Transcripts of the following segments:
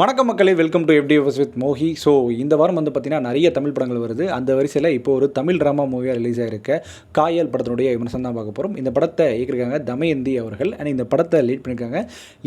வணக்கம் மக்களே, welcome to FDFS with Mohi. So இந்த வாரம் வந்து பார்த்திங்கன்னா நிறைய தமிழ் படங்கள் வருது. அந்த வரிசையில் இப்போ ஒரு தமிழ் ட்ராமா மூவியாக ரிலீஸ் ஆகிருக்க காயல் படத்தினுடைய விமர்சனம் தான் பார்க்க போகிறோம். இந்த படத்தை இயக்கியிருக்காங்க தமயந்தி அவர்கள். அண்ட் இந்த படத்தை லீட் பண்ணியிருக்காங்க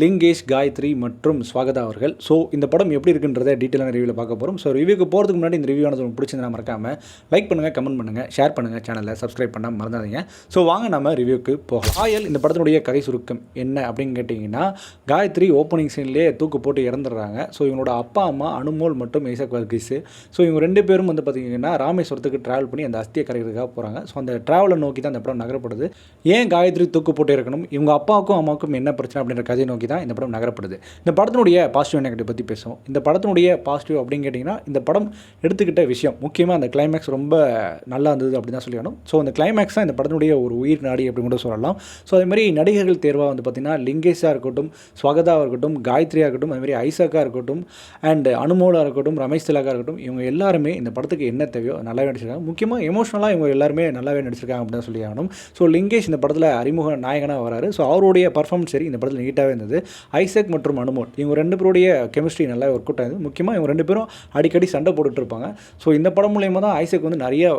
லிங்கேஷ், காயத்ரி மற்றும் ஸ்வாகதா அவர்கள். ஸோ இந்த படம் எப்படி இருக்குன்றதை டீட்டெயிலான ரிவ்யூவில் பார்க்க போகிறோம். ஸோ ரிவ்யூக்கு போகிறதுக்கு முன்னாடி இந்த ரிவ்யூ ஆனது பிடிச்சிருந்தா மறக்காமல் லைக் பண்ணுங்கள், கமெண்ட் பண்ணுங்கள், ஷேர் பண்ணுங்கள், சேனலை சப்ஸ்கிரைப் பண்ணால் மறந்துடாதீங்க. ஸோ வாங்க நம்ம ரிவ்யூக்கு போகலாம். காயல் இந்த படத்தினுடைய கதை சுருக்கம் என்ன அப்படின்னு கேட்டிங்கன்னா, காயத்ரி ஓப்பனிங் சீன்லேயே தூக்கு போட்டு இறந்துடுறாங்க. ஸோ இவனோட அப்பா அம்மா அனுமோல் மற்றும் ஐசக் வர்கீஸ். ஸோ இவங்க ரெண்டு பேரும் வந்து பார்த்திங்கன்னா ராமேஸ்வரத்துக்கு ட்ராவல் பண்ணி அந்த அஸ்தியை கரைக்கிறதுக்காக போகிறாங்க. ஸோ அந்த ட்ராவலை நோக்கி தான் இந்த படம் நகரப்படுது. ஏன் காயத்ரி தூக்கு போட்டு இருக்கணும், இவங்க அப்பாவுக்கும் அம்மாவுக்கும் என்ன பிரச்சனை அப்படின்ற கதையை நோக்கி தான் இந்த படம் நகரப்படுது. இந்த படத்தினுடைய பாசிட்டிவ் நெகட்டிவ் பற்றி பேசுவோம். இந்த படத்தினுடைய பாசிட்டிவ் அப்படின்னு கேட்டிங்கன்னா, இந்த படம் எடுத்துக்கிட்ட விஷயம் முக்கியமாக அந்த கிளைமேக்ஸ் ரொம்ப நல்லா இருந்தது அப்படின்னு தான் சொல்லணும். ஸோ அந்த கிளைமேக்ஸ் தான் இந்த படத்தினுடைய ஒரு உயிர் நாடி அப்படின்னு கூட சொல்லலாம். ஸோ அதேமாதிரி நடிகர்கள் தேர்வாக வந்து பார்த்திங்கன்னா லிங்கேஷாக இருக்கட்டும், ஸ்வகதாவாக இருக்கட்டும், காயத்ரியாக இருக்கட்டும், அதுமாதிரி ஐசக்காக இருக்கட்டும், அண்ட் அனுமோலாக இருக்கட்டும், ரமேஷ் திலகா இருக்கட்டும், இவங்க எல்லாருமே இந்த படத்துக்கு என்ன தேவையோ நல்லாவே நடிச்சிருக்காங்க. முக்கியமாக எமோஷனலாக இவங்க எல்லாருமே நல்லாவே நடிச்சிருக்காங்க அப்படின்னு சொல்லி ஆகணும். ஸோ லிங்கேஷ் இந்த படத்தில் அறிமுக நாயகனாக வராரு. ஸோ அவருடைய பர்ஃபார்மன்ஸ் சரி இந்த படத்தில் நீட்டாகவே இருந்தது. ஐசக் மற்றும் அனுமோல் இவங்க ரெண்டு பேருடைய கெமிஸ்ட்ரி நல்லா ஒர்க் அவுட் ஆகுது. முக்கியமாக இவங்க ரெண்டு பேரும் அடிக்கடி சண்டை போட்டுட்டு இருப்பாங்க. ஸோ இந்த படம் மூலயமா தான் ஐசக் வந்து நிறைய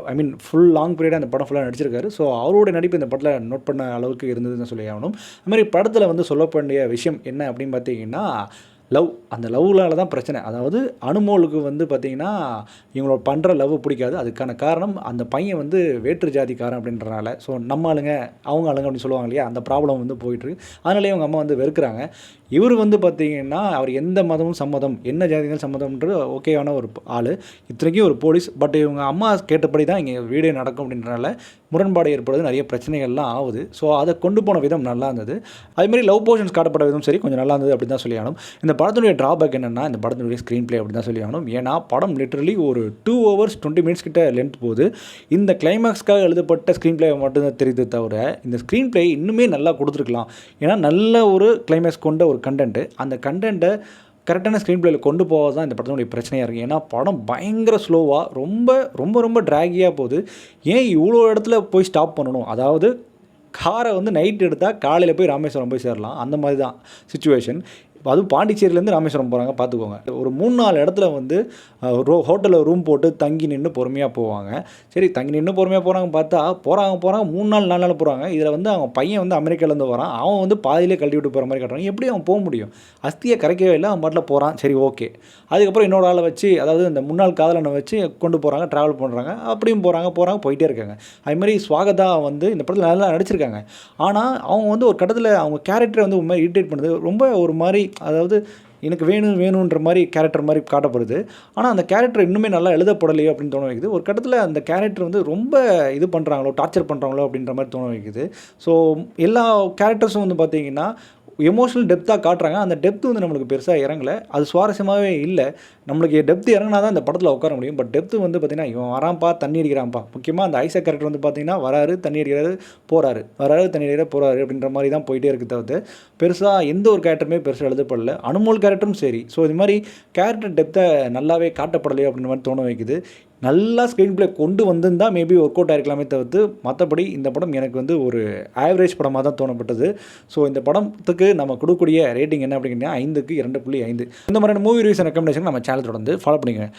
ஃபுல் லாங் பீரியடாக அந்த படம் ஃபுல்லாக நடிச்சிருக்காரு. ஸோ அவரோட நடிப்பு இந்த படத்தில் நோட் பண்ண அளவுக்கு இருந்ததுன்னு சொல்லி ஆகணும். அதுமாதிரி படத்தில் வந்து சொல்ல வேண்டிய விஷயம் என்ன அப்படின்னு பார்த்தீங்கன்னா, லவ். அந்த லவ்னால தான் பிரச்சனை. அதாவது அனுமோலுக்கு வந்து பார்த்திங்கன்னா இவங்களோட பண்ணுற லவ் பிடிக்காது. அதுக்கான காரணம் அந்த பையன் வந்து வேற்று ஜாதிக்காரன் அப்படின்றனால. ஸோ நம்ம ஆளுங்க அவங்க ஆளுங்க அப்படின்னு சொல்லுவாங்க இல்லையா, அந்த ப்ராப்ளம் வந்து போயிட்டுருக்கு. அதனாலே அவங்க அம்மா வந்து வெறுக்கிறாங்க. இவர் வந்து பார்த்திங்கன்னா அவர் எந்த மதமும் சம்மதம், என்ன ஜாதிகள் சம்மதம்ன்றது ஓகேவான ஒரு ஆள். இத்தனைக்கும் ஒரு போலீஸ். பட் இவங்க அம்மா கேட்டபடி தான் இங்கே வீடே நடக்கும் அப்படின்றனால முரண்பாடு ஏற்படுது, நிறைய பிரச்சனைகள்லாம் ஆகுது. ஸோ அதை கொண்டு போன விதம் நல்லா இருந்தது. அதுமாதிரி லவ் போர்ஷன்ஸ் காட்டப்பட்ட விதம் சரி கொஞ்சம் நல்லா இருந்தது அப்படி தான் சொல்லி ஆகணும். இந்த படத்துடைய ட்ராபேக் என்னென்னா, இந்த படத்தினுடைய ஸ்க்ரீன் பிளே அப்படி தான் சொல்லி ஆகணும். ஏன்னா படம் லிட்டரலி ஒரு 2 hours 20 minutes கிட்ட லென்த் போகுது. இந்த கிளைமேக்ஸ்க்காக எழுதப்பட்ட ஸ்க்ரீன் பிளே மட்டும்தான் தெரியுது தவிர இந்த ஸ்க்ரீன் பிளே இன்னுமே நல்லா கொடுத்துருக்கலாம். ஏன்னா நல்ல ஒரு கிளைமேக்ஸ் கொண்ட ஒரு கண்டென்ட்டு, அந்த கண்டென்ட்டை கரெக்டான ஸ்க்ரீன் பிளேயில் கொண்டு போக தான் இந்த படத்தினுடைய பிரச்சனையாக இருக்குது. ஏன்னா படம் பயங்கர ஸ்லோவாக ரொம்ப ரொம்ப ரொம்ப ட்ராகியாக போகுது. ஏன் இவ்வளோ இடத்துல போய் ஸ்டாப் பண்ணணும்? அதாவது காரை வந்து நைட் எடுத்தால் காலையில் போய் ராமேஸ்வரம் போய் சேரலாம், அந்த மாதிரி தான் சிச்சுவேஷன். அதுவும் பாண்டிச்சேரியிலேருந்து ராமேஸ்வரம் போகிறாங்க பார்த்துக்கோங்க. ஒரு 3-4 இடத்துல வந்து ஹோட்டலில் ரூம் போட்டு தங்கி நின்று பொறுமையாக போவாங்க. சரி தங்கி நின்று பொறுமையாக போகிறாங்க பார்த்தா போகிறாங்க 3 நாள் 4 நாள் போகிறாங்க. இதில் வந்து அவங்க பையன் வந்து அமெரிக்காவிலேருந்து வரான். அவன் வந்து பாதியிலே கழட்டி விட்டு போகிற மாதிரி காட்டுறாங்க. எப்படி அவன் போக முடியும்? அஸ்தியை கரைக்கவே இல்லை, அவன் பாட்டில் போகிறான். சரி ஓகே. அதுக்கப்புறம் இன்னொரு ஆளை வச்சு, அதாவது இந்த முன்னாள் காதலனை வச்சு கொண்டு போகிறாங்க, ட்ராவல் பண்ணுறாங்க. அப்படியும் போகிறாங்க போயிட்டே இருக்காங்க. அதுமாதிரி ஸ்வாகதா வந்து இந்த படத்தில் நல்லா நடிச்சிருக்காங்க. ஆனால் அவங்க வந்து ஒரு கட்டத்தில் அவங்க கேரக்டரை வந்து ஒரு மாதிரி இரிட்டேட் பண்ணுது. ரொம்ப ஒரு மாதிரி, அதாவது எனக்கு வேணுன்ற மாதிரி கேரக்டர் மாதிரி காட்டப்படுது. ஆனால் அந்த கேரக்டர் இன்னுமே நல்லா எழுதப்படலையோ அப்படின்னு தோண வைக்குது. ஒரு கட்டத்தில் அந்த கேரக்டர் வந்து ரொம்ப இது பண்ணுறாங்களோ, டார்ச்சர் பண்ணுறாங்களோ அப்படின்ற மாதிரி தோண வைக்குது. ஸோ எல்லா கேரக்டர்ஸும் வந்து பார்த்திங்கன்னா எமோஷனல் டெப்த்தாக காட்டுறாங்க. அந்த டெப்த்து வந்து நம்மளுக்கு பெருசாக இறங்கலை. அது சுவாரஸ்யமாகவே இல்லை. நம்மளுக்கு டெப்த்து இறங்கினா தான் இந்த படத்தில் உட்கார முடியும். பட் டெப்த்து வந்து பார்த்திங்கன்னா இவன் வரான்ப்பா, தண்ணி அடிக்கிறான்ப்பா. முக்கியமாக அந்த ஐசக் கேரக்டர் வந்து பார்த்திங்கன்னா வராரு, தண்ணி அடிக்கிறாரு, போகிறாரு, வராரு, தண்ணி அடிக்கிறாரு, போகிறாரு அப்படின்ற மாதிரி தான் போயிட்டே இருக்குது தவிர்த்து பெருசாக எந்த ஒரு கேரக்டருமே பெருசாக எழுதப்படலை. அனுமோல் கேரக்டரும் சரி. ஸோ இது மாதிரி கேரக்டர் டெப்த்தை நல்லாவே காட்டப்படலையோ அப்படின்ற மாதிரி தோண வைக்குது. நல்லா ஸ்க்ரீன் பிளே கொண்டு வந்திருந்தால் மேபி ஒர்க் அவுட் ஆகிருக்கலாமே தவிர்த்து மற்றபடி இந்த படம் எனக்கு வந்து ஒரு ஆவரேஜ் படமாக தான் தோணப்பட்டது. ஸோ இந்த படத்துக்கு நம்ம கொடுக்கக்கூடிய ரேட்டிங் என்ன அப்படின்னா 5க்கு 2.5. இந்த மாதிரியான மூவி ரிவ்யூஸ் ரெக்கமெண்டேஷன் நம்ம சேனல் தொடர்ந்து ஃபாலோ பண்ணிக்கோங்க.